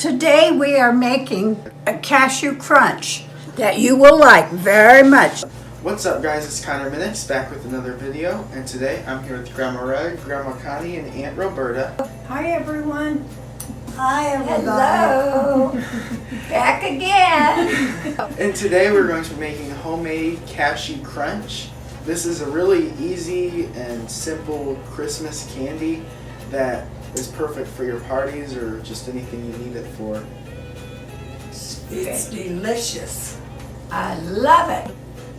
Today we are making a cashew crunch that you will like very much. What's up guys, it's Minix back with another video, and today I'm here with Grandma Red, Grandma Connie, and Aunt Roberta. Hi everyone. Hi everybody. Hello. Back again. And today we're going to be making a homemade cashew crunch. This is a really easy and simple Christmas candy that is perfect for your parties or just anything you need it for. It's delicious. I love it.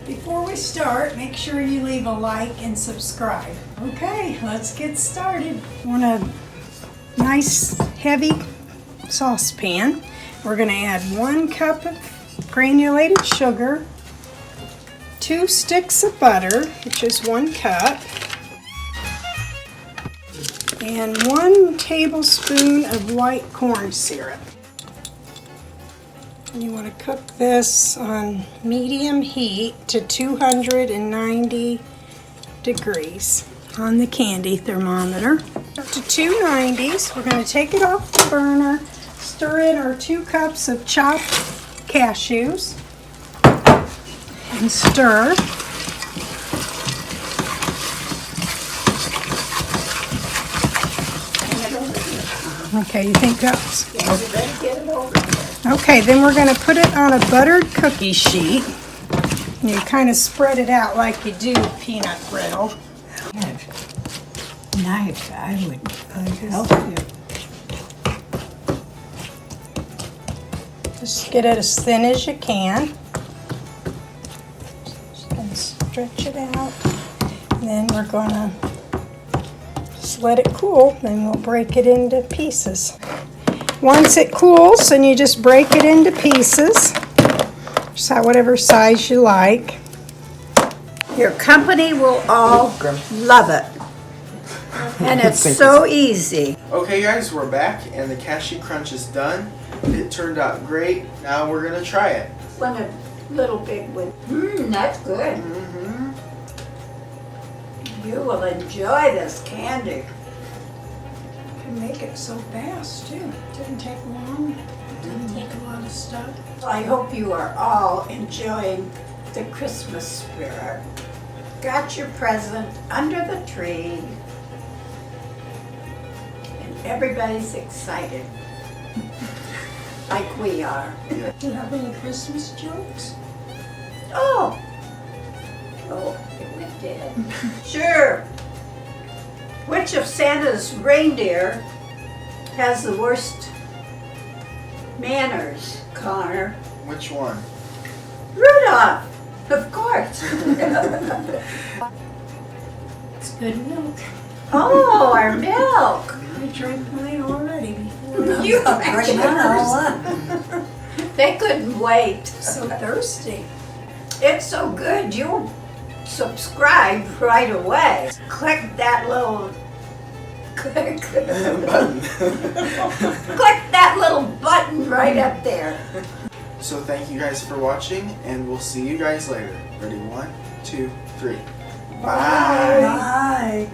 Before we start, make sure you leave a like and subscribe. Okay, let's get started. On a nice heavy saucepan, we're going to add 1 cup of granulated sugar, 2 sticks of butter, which is 1 cup, and 1 tablespoon of white corn syrup. And you want to cook this on medium heat to 290 degrees on the candy thermometer. Up to 290s, we're going to take it off the burner, stir in our 2 cups of chopped cashews, and stir. Okay, you think that's... Okay, then we're going to put it on a buttered cookie sheet. And you kind of spread it out like you do peanut brittle. Knife, I would help you. Just get it as thin as you can. And stretch it out. And then we're going to just let it cool, then we'll break it into pieces. Once it cools, then you just break it into pieces, just whatever size you like. Your company will all love it. And it's so easy. Okay guys, we're back and the cashew crunch is done. It turned out great. Now we're going to try it. One a little big one. That's good. You will enjoy this candy. You can make it so fast too. Didn't take long. Didn't take a lot of stuff. I hope you are all enjoying the Christmas spirit. Got your present under the tree. And everybody's excited. Like we are. Do you have any Christmas jokes? Oh, it went dead. Sure. Which of Santa's reindeer has the worst manners, Connor? Which one? Rudolph, of course. It's good milk. Oh, our milk. I drank mine already before. You Bring that all actually. up. They couldn't wait. So thirsty. It's so good. You'll subscribe right away. Click that little Button. click that little button right up there. So thank you guys for watching, and we'll see you guys later. Ready? 1, 2, 3. Bye. Bye.